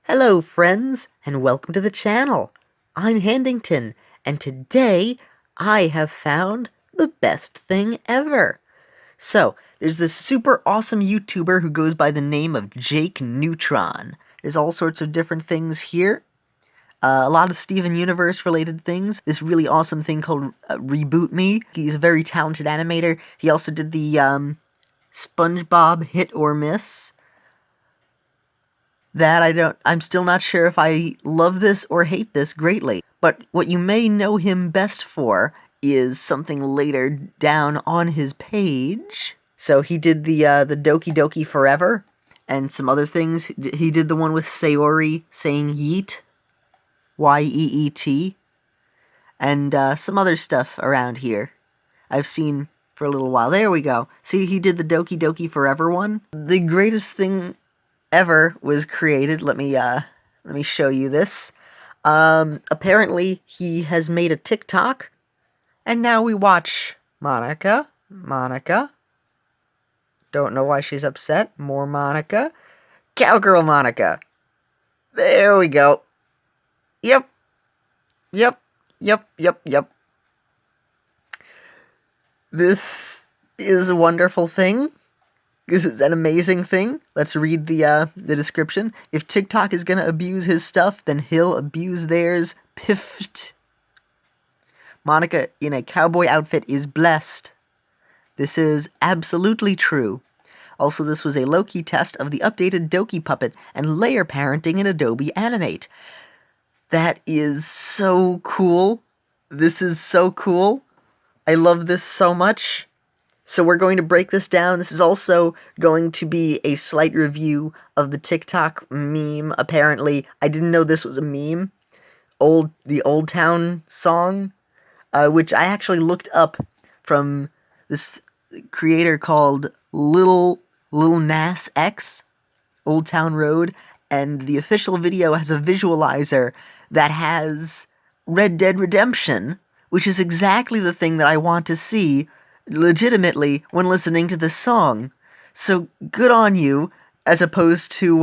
Hello friends, and welcome to the channel. I'm Handington, and today I have found the best thing ever. So, there's this super awesome YouTuber who goes by the name of Jake Neutron. There's all sorts of different things here. A lot of Steven Universe related things. This really awesome thing called Reboot Me. He's a very talented animator. He also did the SpongeBob Hit or Miss. I'm still not sure if I love this or hate this greatly. But what you may know him best for is something later down on his page. So he did the Doki Doki Forever and some other things. He did the one with Sayori saying yeet, Y-E-E-T, and some other stuff around here I've seen for a little while. There we go. See, he did the Doki Doki Forever one. The greatest thing ever was created. Let me show you this. Apparently he has made a TikTok, and now we watch Monika. Don't know why she's upset. More Monika. Cowgirl Monika. There we go. Yep. This is a wonderful thing. This is an amazing thing. Let's read the description. If TikTok is gonna abuse his stuff, then he'll abuse theirs. Piffed. Monika in a cowboy outfit is blessed. This is absolutely true. Also, this was a low-key test of the updated Doki puppets and layer parenting in Adobe Animate. That is so cool. This is so cool. I love this so much. So we're going to break this down. This is also going to be a slight review of the TikTok meme. Apparently, I didn't know this was a meme. The Old Town song, which I actually looked up from this creator called Lil Nas X, Old Town Road, and the official video has a visualizer that has Red Dead Redemption, which is exactly the thing that I want to see legitimately when listening to this song. So good on you, as opposed to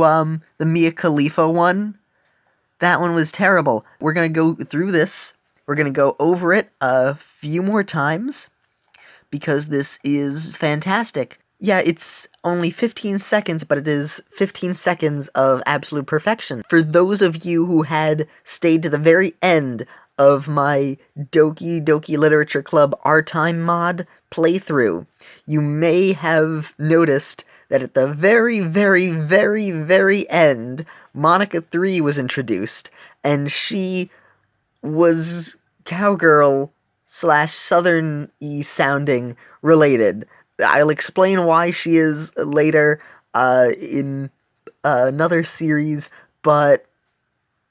the Mia Khalifa one. That one was terrible. We're gonna go through this. We're gonna go over it a few more times because this is fantastic. Yeah, it's only 15 seconds, but it is 15 seconds of absolute perfection. For those of you who had stayed to the very end of my Doki Doki Literature Club Our Time mod playthrough, you may have noticed that at the very end, Monika 3 was introduced, and she was cowgirl / southern-y sounding related. I'll explain why she is later in another series, but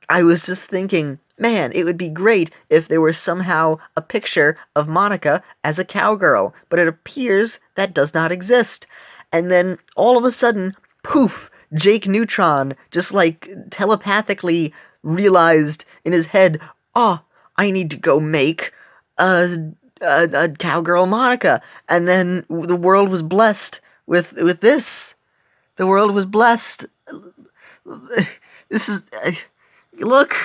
I was just thinking, man, it would be great if there were somehow a picture of Monika as a cowgirl, but it appears that does not exist. And then, all of a sudden, poof, Jake Neutron just, like, telepathically realized in his head, oh, I need to go make a cowgirl Monika. And then the world was blessed with this. The world was blessed. This is... Look!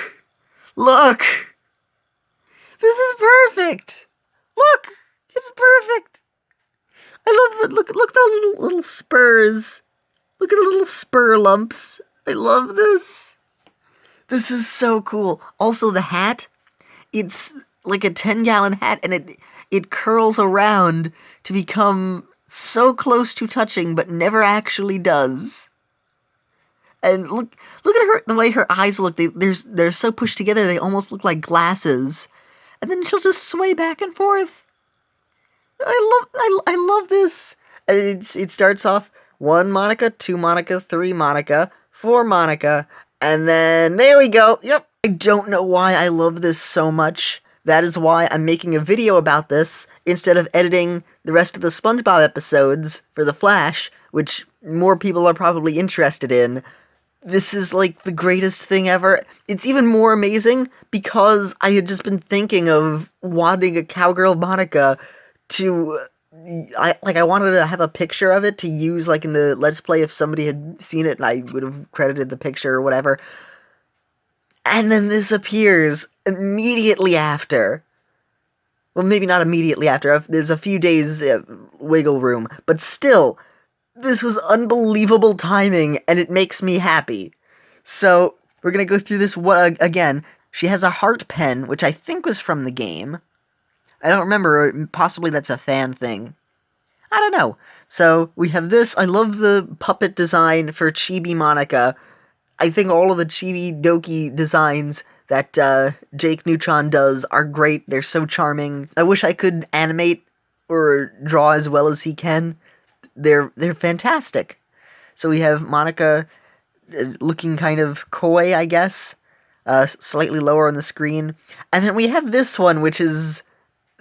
This is perfect! Look! It's perfect! I love that. Look at the little spurs. Look at the little spur lumps. I love this. This is so cool. Also, the hat. It's like a 10-gallon hat, and it curls around to become so close to touching, but never actually does. And look at her, the way her eyes look. They're so pushed together, they almost look like glasses. And then she'll just sway back and forth. I love this. It starts off 1 Monika, 2 Monika, 3 Monika, 4 Monika, and then there we go. Yep. I don't know why I love this so much. That is why I'm making a video about this instead of editing the rest of the SpongeBob episodes for The Flash, which more people are probably interested in. This is, like, the greatest thing ever. It's even more amazing because I had just been thinking of wanting a cowgirl Monika to... I wanted to have a picture of it to use, like, in the Let's Play if somebody had seen it and I would have credited the picture or whatever. And then this appears immediately after. Well, maybe not immediately after. There's a few days wiggle room. But still, this was unbelievable timing, and it makes me happy. So, we're gonna go through this again. She has a heart pen, which I think was from the game. I don't remember. Possibly that's a fan thing. I don't know. So, we have this. I love the puppet design for Chibi Monika. I think all of the Chibi Doki designs that Jake Neutron does are great. They're so charming. I wish I could animate or draw as well as he can. They're fantastic. So we have Monika looking kind of coy, I guess, slightly lower on the screen. And then we have this one, which is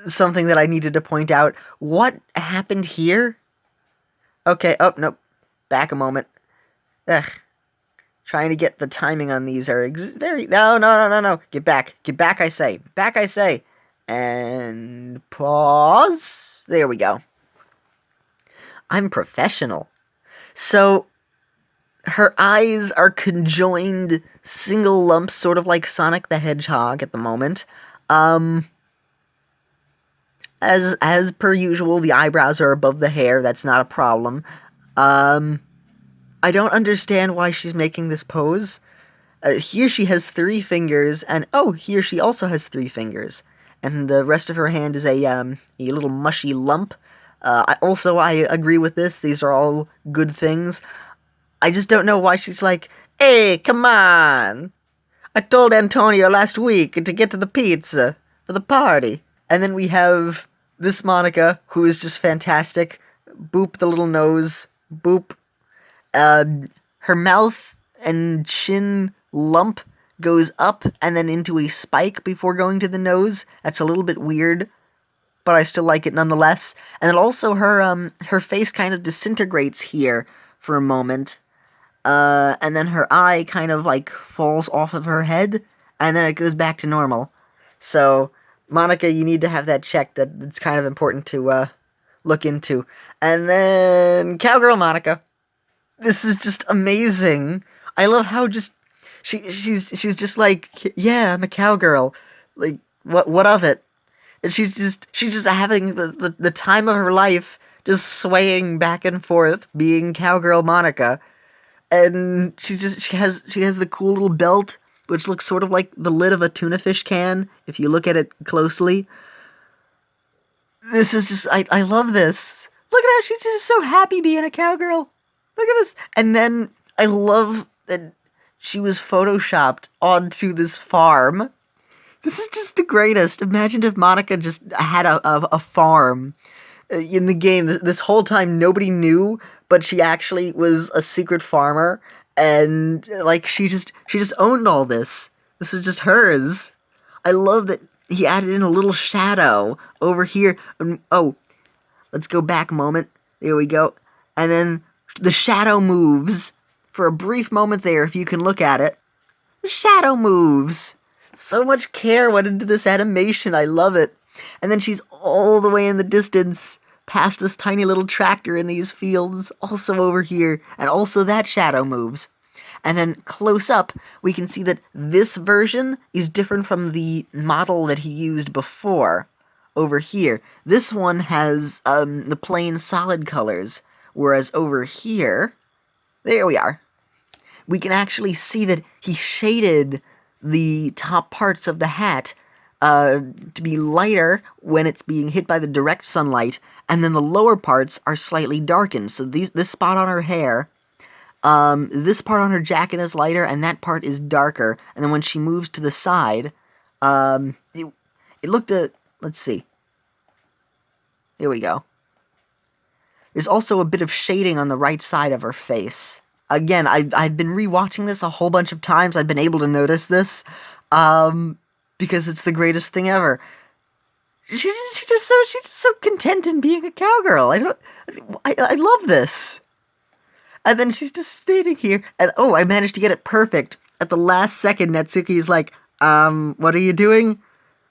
something that I needed to point out. What happened here? Okay, oh, nope. Back a moment. Ugh. Trying to get the timing on these are No. Get back, I say. Back, I say. And pause. There we go. I'm professional. So, her eyes are conjoined single lumps, sort of like Sonic the Hedgehog at the moment. As per usual, the eyebrows are above the hair. That's not a problem. I don't understand why she's making this pose. Here she has 3 fingers, and here she also has 3 fingers. And the rest of her hand is a little mushy lump. I agree with this. These are all good things. I just don't know why she's like, hey, come on. I told Antonio last week to get to the pizza for the party. And then we have this Monika, who is just fantastic. Boop the little nose. Boop. Her mouth and chin lump goes up and then into a spike before going to the nose. That's a little bit weird, but I still like it nonetheless. And then also her face kind of disintegrates here for a moment. And then her eye kind of like falls off of her head, and then it goes back to normal. So, Monika, you need to have that checked. It's kind of important to look into. And then Cowgirl Monika. This is just amazing. I love how just she's just like, yeah, I'm a cowgirl. Like, what of it? And she's just having the time of her life, just swaying back and forth, being Cowgirl Monika. And she has the cool little belt, which looks sort of like the lid of a tuna fish can, if you look at it closely. This is just, I love this. Look at how she's just so happy being a cowgirl. Look at this. And then I love that she was photoshopped onto this farm. This is just the greatest. Imagine if Monika just had a farm in the game. This whole time nobody knew, but she actually was a secret farmer, and like she just owned all this. This is just hers. I love that he added in a little shadow over here. Let's go back a moment. There we go. And then the shadow moves for a brief moment there, if you can look at it. The shadow moves. So much care went into this animation. I love it. And then she's all the way in the distance, past this tiny little tractor in these fields, also over here, and also that shadow moves. And then close up, we can see that this version is different from the model that he used before. Over here, this one has the plain solid colors, whereas over here, there we are. We can actually see that he shaded the top parts of the hat to be lighter when it's being hit by the direct sunlight, and then the lower parts are slightly darkened. So this spot on her hair, this part on her jacket is lighter, and that part is darker. And then when she moves to the side, it looked at, let's see. Here we go. There's also a bit of shading on the right side of her face. Again, I've been rewatching this a whole bunch of times. I've been able to notice this, because it's the greatest thing ever. She's just so content in being a cowgirl. I love this. And then she's just standing here, and I managed to get it perfect. At the last second, Natsuki's like, what are you doing?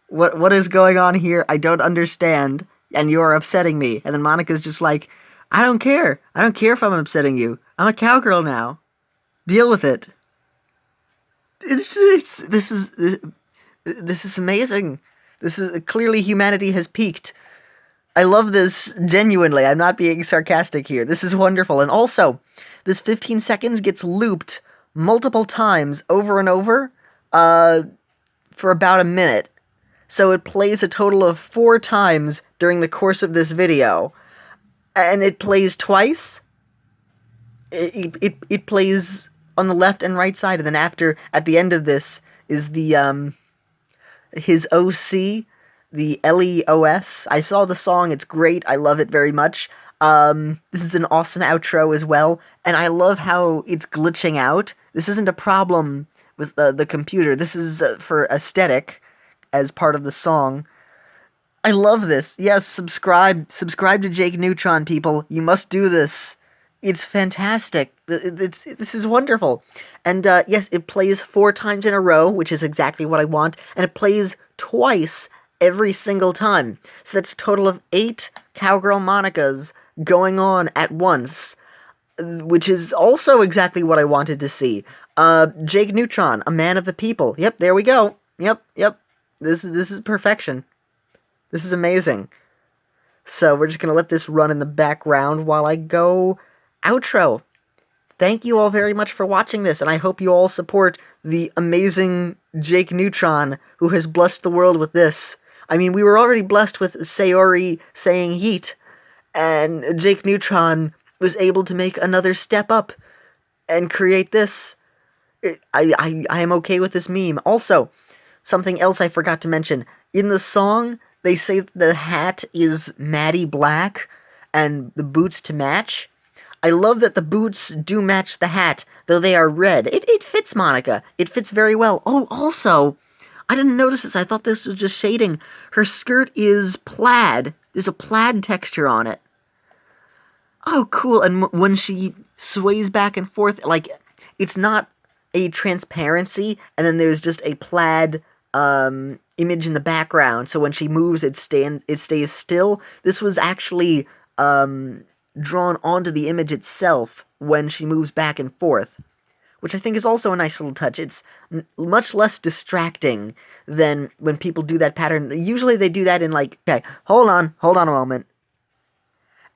What is going on here? I don't understand, and you're upsetting me. And then Monika's just like, I don't care. I don't care if I'm upsetting you. I'm a cowgirl now. Deal with it. It's This is amazing. This is clearly humanity has peaked. I love this genuinely. I'm not being sarcastic here. This is wonderful. And also, this 15 seconds gets looped multiple times over and over for about a minute. So it plays a total of 4 times during the course of this video. And it plays twice. It plays on the left and right side, and then at the end of this is the his OC, the LEOS. I saw the song, it's great, I love it very much. This is an awesome outro as well, and I love how it's glitching out. This isn't a problem with the computer, this is for aesthetic, as part of the song. I love this. Yes, subscribe to Jake Neutron, people. You must do this. It's fantastic. This is wonderful. And yes, it plays 4 times in a row, which is exactly what I want, and it plays twice every single time. So that's a total of 8 Cowgirl Monikas going on at once, which is also exactly what I wanted to see. Jake Neutron, a man of the people. Yep, there we go. Yep. This is perfection. This is amazing. So we're just going to let this run in the background while I go outro. Thank you all very much for watching this, and I hope you all support the amazing Jake Neutron, who has blessed the world with this. I mean, we were already blessed with Sayori saying yeet, and Jake Neutron was able to make another step up and create this. I am okay with this meme. Also, something else I forgot to mention. In the song, they say the hat is Maddie Black, and the boots to match. I love that the boots do match the hat, though they are red. It fits Monika. It fits very well. Oh, also, I didn't notice this. I thought this was just shading. Her skirt is plaid. There's a plaid texture on it. Oh, cool. And when she sways back and forth, like, it's not a transparency, and then there's just a plaid image in the background. So when she moves, it stays still. This was actually drawn onto the image itself when she moves back and forth, which I think is also a nice little touch. It's much less distracting than when people do that pattern. Usually they do that in like, okay, hold on a moment.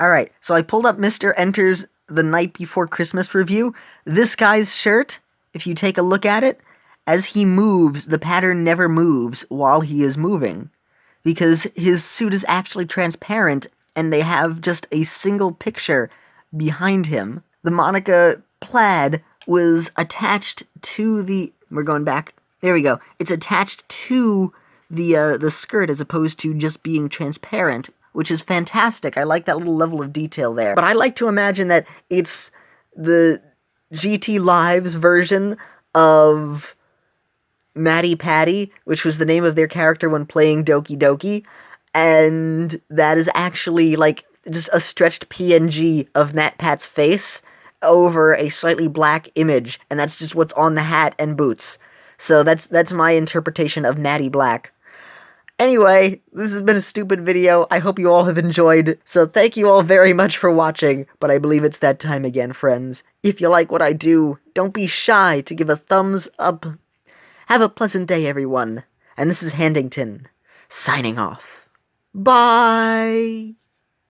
Alright, so I pulled up Mr. Enter's The Night Before Christmas review. This guy's shirt, if you take a look at it, as he moves, the pattern never moves while he is moving, because his suit is actually transparent and they have just a single picture behind him. The Monika plaid was attached to the... We're going back. There we go. It's attached to the skirt as opposed to just being transparent, which is fantastic. I like that little level of detail there. But I like to imagine that it's the GT Lives version of Maddie Patty, which was the name of their character when playing Doki Doki, and that is actually like just a stretched PNG of MatPat's face over a slightly black image, and that's just what's on the hat and boots. So that's my interpretation of Maddie Black. Anyway, this has been a stupid video. I hope you all have enjoyed. So thank you all very much for watching, but I believe it's that time again, friends. If you like what I do, don't be shy to give a thumbs up. Have a pleasant day, everyone. And this is Handington, signing off. Bye!